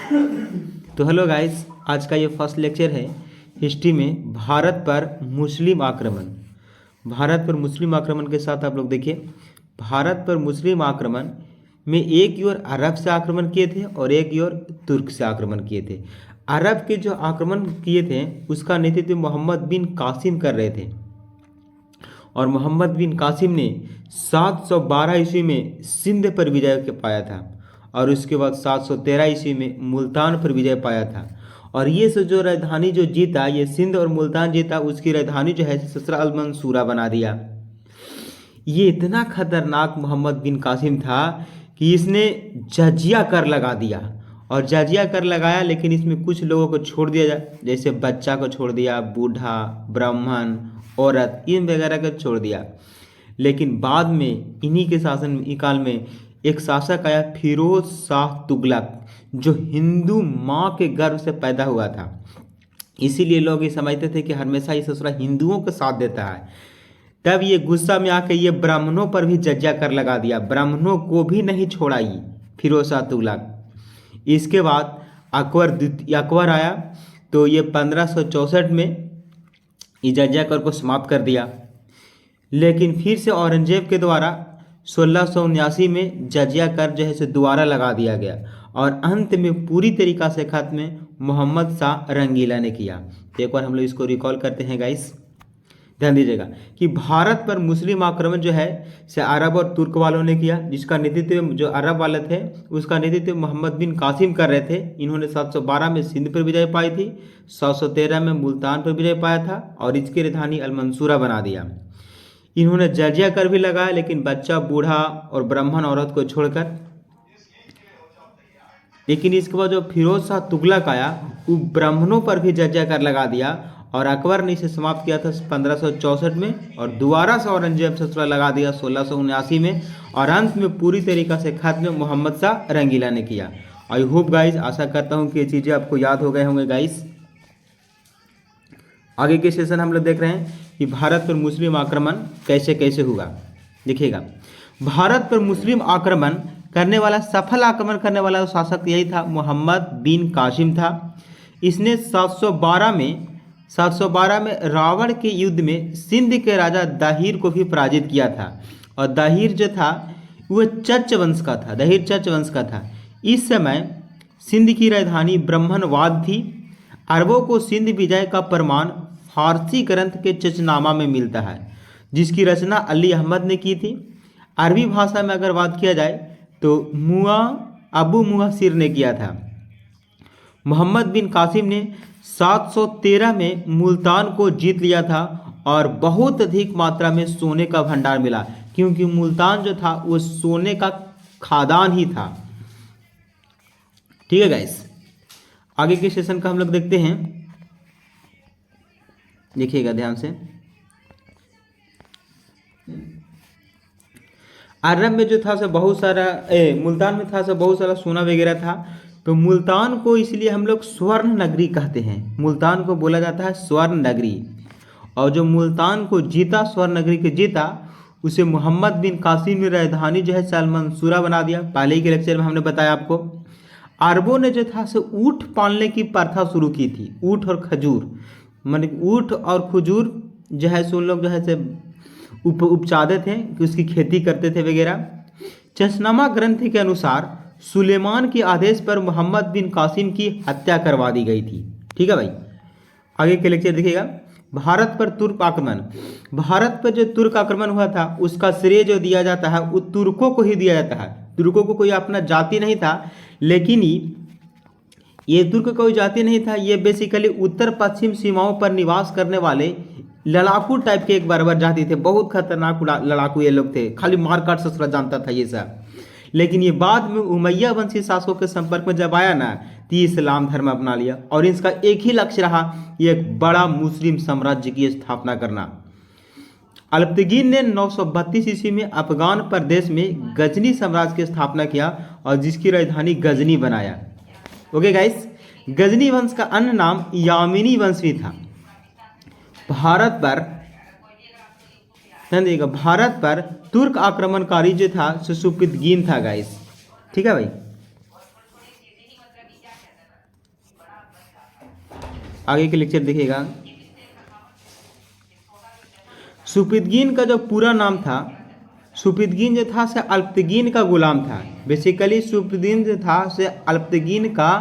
तो hello guys, आज का ये फर्स्ट लेक्चर है हिस्ट्री में भारत पर मुस्लिम आक्रमण। भारत पर मुस्लिम आक्रमण के साथ आप लोग देखिए, भारत पर मुस्लिम आक्रमण में एक ही ओर अरब से आक्रमण किए थे और एक ही ओर तुर्क से आक्रमण किए थे। अरब के जो आक्रमण किए थे उसका नेतृत्व मोहम्मद बिन कासिम कर रहे थे और मोहम्मद बिन कासिम ने 712 ईस्वी में सिंध पर विजय पाया था और उसके बाद 713 ईस्वी में मुल्तान पर विजय पाया था। और ये जो राजधानी जो जीता, ये सिंध और मुल्तान जीता, उसकी राजधानी जो है ससरा अल मंसूरा बना दिया। ये इतना खतरनाक मोहम्मद बिन कासिम था कि इसने जजिया कर लगा दिया और जजिया कर लगाया, लेकिन इसमें कुछ लोगों को छोड़ दिया जैसे बच्चा को छोड़ दिया, बूढ़ा, ब्राह्मण, औरत, इन वगैरह को छोड़ दिया। लेकिन बाद में इन्हीं के शासन काल में एक शासक आया फिरोज शाह तुगलक, जो हिंदू माँ के गर्भ से पैदा हुआ था। इसीलिए लोग ये समझते थे कि हमेशा ये ससुरा हिंदुओं का साथ देता है। तब ये गुस्सा में आके ये ब्राह्मणों पर भी जज्जा कर लगा दिया, ब्राह्मणों को भी नहीं छोड़ा ये फिरोज शाह तुगलक। इसके बाद अकबर आया तो ये 1564 में ये जज्जा कर को समाप्त कर दिया। लेकिन फिर से औरंगजेब के द्वारा 1679 में जजिया कर जो है से दोबारा लगा दिया गया और अंत में पूरी तरीक़ा से खत्म मोहम्मद शाह रंगीला ने किया। तो एक बार हम लोग इसको रिकॉल करते हैं गाइस, ध्यान दीजिएगा कि भारत पर मुस्लिम आक्रमण जो है से अरब और तुर्क वालों ने किया, जिसका नेतृत्व जो अरब वाले थे उसका नेतृत्व मोहम्मद बिन कासिम कर रहे थे। इन्होंने 712 में सिंध पर विजय पाई थी, 713 में मुल्तान पर विजय पाया था और इसकी राजधानी अल मंसूरा बना दिया। इन्होंने जजिया कर भी लगाया, लेकिन बच्चा, बूढ़ा और ब्राह्मण औरत को छोड़कर। लेकिन इसके बाद जो फिरोज शाह तुगलक आया वो ब्राह्मणों पर भी जजिया कर लगा दिया और अकबर ने इसे समाप्त किया था 1564 में और दोबारा से औरंगजेब ससुरा लगा दिया 1679 में और अंत में पूरी तरीक़ा से खत्म मोहम्मद शाह रंगीला ने किया। आई होप गाइस, आशा करता हूँ कि ये चीज़ें आपको याद हो गए होंगे गाइस। आगे के सेशन हम लोग देख रहे हैं कि भारत पर मुस्लिम आक्रमण कैसे कैसे हुआ। देखिएगा, भारत पर मुस्लिम आक्रमण करने वाला, सफल आक्रमण करने वाला शासक यही था, मोहम्मद बिन कासिम था। इसने 712 में रावण के युद्ध में सिंध के राजा दाहिर को भी पराजित किया था और दाहिर जो था वह चच वंश का था, दाहिर चच वंश का था। इस समय सिंध की राजधानी ब्रह्मणवाद थी। अरबों को सिंध विजय का प्रमाण फारसी ग्रंथ के चचनामा में मिलता है, जिसकी रचना अली अहमद ने की थी। अरबी भाषा में अगर बात किया जाए तो अबू मुहसिर ने किया था। मोहम्मद बिन कासिम ने 713 में मुल्तान को जीत लिया था और बहुत अधिक मात्रा में सोने का भंडार मिला, क्योंकि मुल्तान जो था वो सोने का खादान ही था। ठीक है गाइस, आगे के सेशन का हम लोग देखते हैं, देखिएगा ध्यान से। अरब में जो था से बहुत सारा मुल्तान में था से बहुत सारा सोना वगैरह था। तो मुल्तान को इसलिए हम लोग स्वर्ण नगरी कहते हैं, मुल्तान को बोला जाता है स्वर्ण नगरी। और जो मुल्तान को जीता, स्वर्ण नगरी के जीता, उसे मोहम्मद बिन कासिम ने राजधानी जो है अल मंसूरा बना दिया। पहले ही के लेक्चर में हमने बताया आपको। अरबों ने जो था से ऊँट पालने की प्रथा शुरू की थी, ऊँट और खजूर, मतलब ऊँट और खजूर जो है सो लोग जो है से उपजाते थे, कि उसकी खेती करते थे वगैरह। चशनामा ग्रंथ के अनुसार सुलेमान के आदेश पर मोहम्मद बिन कासिम की हत्या करवा दी गई थी। ठीक है भाई, आगे के लेक्चर देखिएगा। भारत पर तुर्क आक्रमण, भारत पर जो तुर्क आक्रमण हुआ था उसका श्रेय जो दिया जाता है वो तुर्कों को ही दिया जाता है। तुर्कों को कोई अपना जाति नहीं था, लेकिन ये तुर्क कोई जाति नहीं था, ये बेसिकली उत्तर पश्चिम सीमाओं पर निवास करने वाले लड़ाकू टाइप के एक बर्बर जाति थे। बहुत खतरनाक लड़ाकू ये लोग थे, खाली मारकाट ससुरा जानता था ये सब। लेकिन ये बाद में उमैया वंशी शासकों के संपर्क में जब आया ना, तो ये इस्लाम धर्म अपना लिया और इसका एक ही लक्ष्य रहा, एक बड़ा मुस्लिम साम्राज्य की स्थापना करना। अल्पतगीन ने 932 ईस्वी में अफगान प्रदेश में गजनी साम्राज्य की स्थापना किया और जिसकी राजधानी गजनी बनाया। ओके गाइस, गजनी वंश का अन्य नाम यामिनी वंश भी था। भारत पर तुर्क आक्रमणकारी जो था सुपुतगीन था गाइस। ठीक है भाई, आगे के लेक्चर देखिएगा। सुपीतगीन का जो पूरा नाम था, सुपीतगीन जो था से अल्पतगीन का गुलाम था। बेसिकली सुपीतगीन जो था से अल्पतगीन का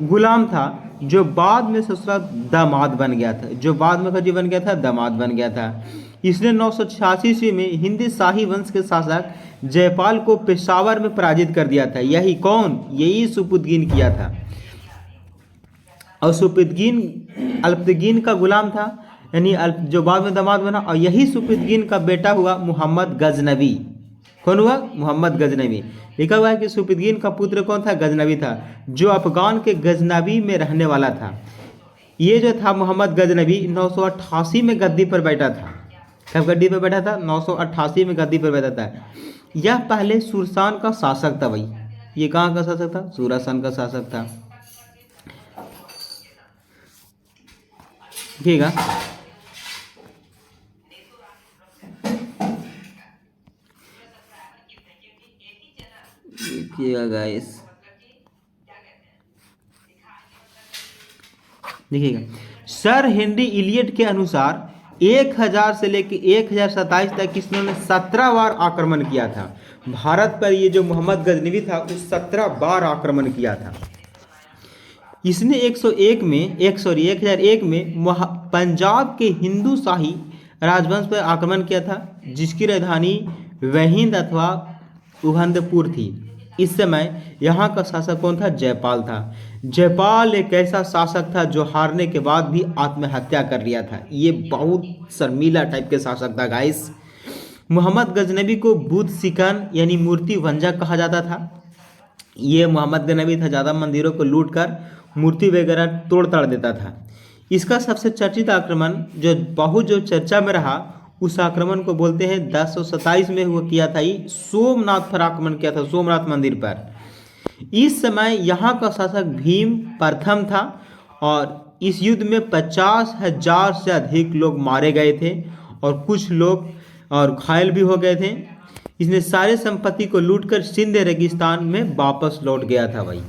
गुलाम था, जो बाद में ससुरा दामाद बन गया था, जो बाद में जी बन गया था, दामाद बन गया था। इसने 986 ईस्वी में हिंदी शाही वंश के शासक जयपाल को पेशावर में पराजित कर दिया था। यही कौन? यही सुपीतगीन किया था। और सुपीतगीन अल्पतगीन का गुलाम था, यानी जो बाद में दामाद बना। और यही सुपीतगीन का बेटा हुआ मोहम्मद गजनवी। कौन हुआ? मोहम्मद गजनवी। लिखा हुआ है कि सुपीतगीन का पुत्र कौन था? गजनवी था, जो अफगान के गजनवी में रहने वाला था। ये जो था मोहम्मद गजनवी 988 में गद्दी पर बैठा था। कब गद्दी पर बैठा था? 988 में गद्दी पर बैठा था। यह पहले सुरसान का शासक था भाई। ये कहाँ का शासक था? सुरासान का शासक था। देखिएगा, देखिएगा गाइस, देखिएगा सर हेनरी इलियट के अनुसार 1000 से लेकर 1027 तक इसने 17 बार आक्रमण किया था भारत पर। ये जो मोहम्मद गजनवी था उस 17 बार आक्रमण किया था। इसने 1001 में पंजाब के हिंदू शाही राजवंश पर आक्रमण किया था, जिसकी राजधानी वहिंद अथवा उहंदपुर थी। इस समय यहाँ का शासक कौन था? जयपाल था। जयपाल एक ऐसा शासक था जो हारने के बाद भी आत्महत्या कर लिया था। ये बहुत शर्मीला टाइप के शासक था गाइस। मोहम्मद गजनवी को बुद्ध सिकन यानी मूर्ति भंजक कहा जाता था। ये मोहम्मद गजनवी था, ज़्यादा मंदिरों को लूट कर मूर्ति वगैरह तोड़ ताड़ देता था। इसका सबसे चर्चित आक्रमण जो चर्चा में रहा, उस आक्रमण को बोलते हैं 1027 में हुआ किया था। ये सोमनाथ पर आक्रमण किया था, सोमनाथ मंदिर पर। इस समय यहाँ का शासक भीम प्रथम था और इस युद्ध में 50,000 से अधिक लोग मारे गए थे और कुछ लोग और घायल भी हो गए थे। इसने सारे संपत्ति को लूटकर सिंध रेगिस्तान में वापस लौट गया था भाई।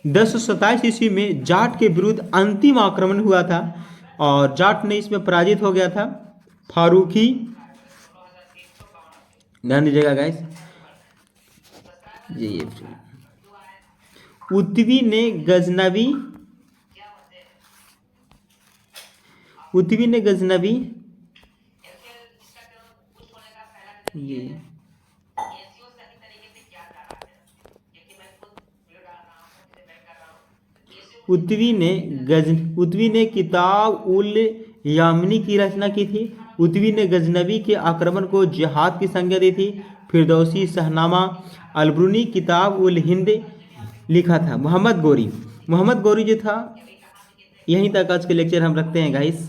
दस 1027 ईस्वी में जाट के विरुद्ध अंतिम आक्रमण हुआ था और जाट ने इसमें पराजित हो गया था। फारूकी, ध्यान दीजिएगा गाइस, ये उतवी ने गजनवी ये उतवी ने किताब उल यामिनी की रचना की थी। उतवी ने गजनवी के आक्रमण को जिहाद की संज्ञा दी थी। फिरदौसी, शहनामा, अलबरूनी, किताब उल हिंद लिखा था। मोहम्मद गौरी जो था। यहीं तक आज के लेक्चर हम रखते हैं गाइस।